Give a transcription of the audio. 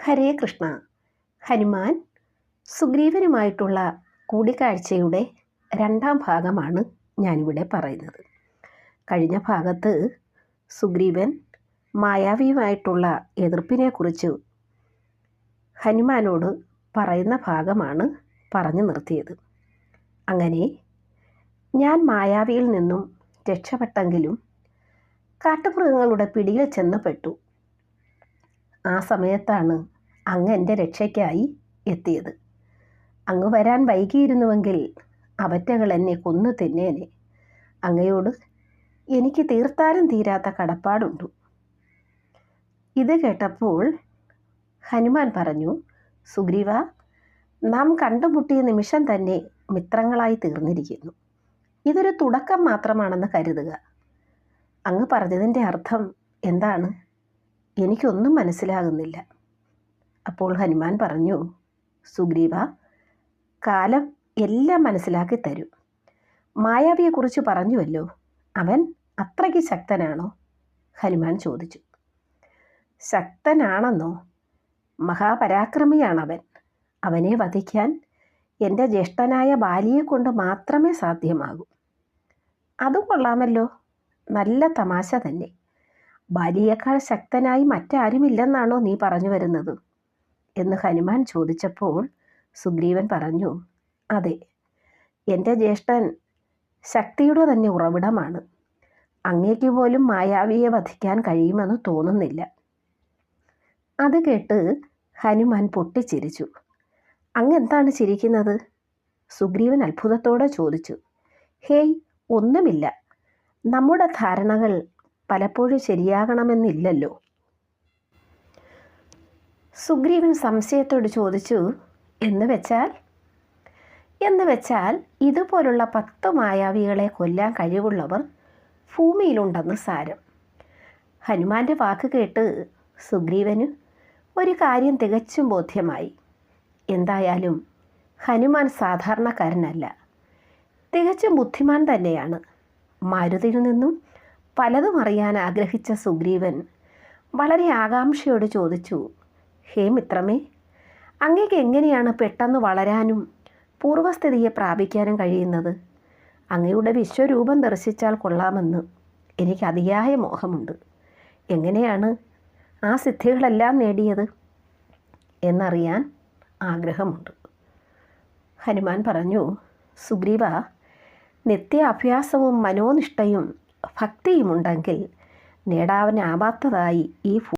ഹരേ കൃഷ്ണ. ഹനുമാൻ സുഗ്രീവനുമായിട്ടുള്ള കൂടിക്കാഴ്ചയുടെ രണ്ടാം ഭാഗമാണ് ഞാനിവിടെ പറയുന്നത്. കഴിഞ്ഞ ഭാഗത്ത് സുഗ്രീവൻ മായാവിയുമായിട്ടുള്ള എതിർപ്പിനെക്കുറിച്ച് ഹനുമാനോട് പറയുന്ന ഭാഗമാണ് പറഞ്ഞു നിർത്തിയത്. അങ്ങനെ ഞാൻ മായാവിയിൽ നിന്നും രക്ഷപ്പെട്ടെങ്കിലും കാട്ടുമൃഗങ്ങളുടെ പിടിയിൽ ചെന്നപ്പെട്ടു. ആ സമയത്താണ് അങ്ങ് എൻ്റെ രക്ഷയ്ക്കായി എത്തിയത്. അങ്ങ് വരാൻ വൈകിയിരുന്നുവെങ്കിൽ അവറ്റകൾ എന്നെ കൊന്നു തിന്നേനെ. അങ്ങയോട് എനിക്ക് തീർത്താലും തീരാത്ത കടപ്പാടുണ്ട്. ഇത് കേട്ടപ്പോൾ ഹനുമാൻ പറഞ്ഞു, സുഗ്രീവ, നാം കണ്ടുമുട്ടിയ നിമിഷം തന്നെ മിത്രങ്ങളായി തീർന്നിരിക്കുന്നു. ഇതൊരു തുടക്കം മാത്രമാണെന്ന് കരുതുക. അങ്ങ് പറഞ്ഞതിൻ്റെ അർത്ഥം എന്താണ്? എനിക്കൊന്നും മനസ്സിലാകുന്നില്ല. അപ്പോൾ ഹനുമാൻ പറഞ്ഞു, സുഗ്രീവ, കാലം എല്ലാം മനസ്സിലാക്കി തരും. മായാവിയെക്കുറിച്ച് പറഞ്ഞുവല്ലോ, അവൻ അത്രയ്ക്ക് ശക്തനാണോ? ഹനുമാൻ ചോദിച്ചു. ശക്തനാണെന്നോ? മഹാപരാക്രമിയാണവൻ. അവനെ വധിക്കാൻ എൻ്റെ ജ്യേഷ്ഠനായ ബാലിയെക്കൊണ്ട് മാത്രമേ സാധ്യമാകൂ. അത് കൊള്ളാമല്ലോ, നല്ല തമാശ തന്നെ. ബാലിയേക്കാൾ ശക്തനായി മറ്റാരുമില്ലെന്നാണോ നീ പറഞ്ഞു വരുന്നത് എന്ന് ഹനുമാൻ ചോദിച്ചപ്പോൾ സുഗ്രീവൻ പറഞ്ഞു, അതെ, എൻ്റെ ജ്യേഷ്ഠൻ ശക്തിയുടെ തന്നെ ഉറവിടമാണ്. അങ്ങേക്ക് പോലും മായാവിയെ വധിക്കാൻ കഴിയുമെന്ന് തോന്നുന്നില്ല. അത് കേട്ട് ഹനുമാൻ പൊട്ടിച്ചിരിച്ചു. അങ്ങെന്താണ് ചിരിക്കുന്നത്? സുഗ്രീവൻ അത്ഭുതത്തോടെ ചോദിച്ചു. ഹേയ്, ഒന്നുമില്ല. നമ്മുടെ ധാരണകൾ പലപ്പോഴും ശരിയാകണമെന്നില്ലല്ലോ. സുഗ്രീവൻ സംശയത്തോട് ചോദിച്ചു. എന്ന് വെച്ചാൽ ഇതുപോലുള്ള 10 മായാവികളെ കൊല്ലാൻ കഴിവുള്ളവർ ഭൂമിയിലുണ്ടെന്ന് സാരം. ഹനുമാന്റെ വാക്ക് കേട്ട് സുഗ്രീവന് ഒരു കാര്യം തികച്ചും ബോധ്യമായി. എന്തായാലും ഹനുമാൻ സാധാരണക്കാരനല്ല, തികച്ചും ബുദ്ധിമാൻ തന്നെയാണ്. മാരുതിയിൽ നിന്നും പലതും അറിയാൻ ആഗ്രഹിച്ച സുഗ്രീവൻ വളരെ ആകാംക്ഷയോട് ചോദിച്ചു, ഹേ മിത്രമേ, അങ്ങേക്ക് എങ്ങനെയാണ് പെട്ടെന്ന് വളരാനും പൂർവ്വസ്ഥിതിയെ പ്രാപിക്കാനും കഴിയുന്നത്? അങ്ങയുടെ വിശ്വരൂപം ദർശിച്ചാൽ കൊള്ളാമെന്ന് എനിക്ക് അതിയായ മോഹമുണ്ട്. എങ്ങനെയാണ് ആ സിദ്ധികളെല്ലാം നേടിയത് എന്നറിയാൻ ആഗ്രഹമുണ്ട്. ഹനുമാൻ പറഞ്ഞു, സുഗ്രീവ, നിത്യ അഭ്യാസവും മനോനിഷ്ഠയും ഭക്തിയുമുണ്ടെങ്കിൽ നേടാനാവാത്തതായി ഈ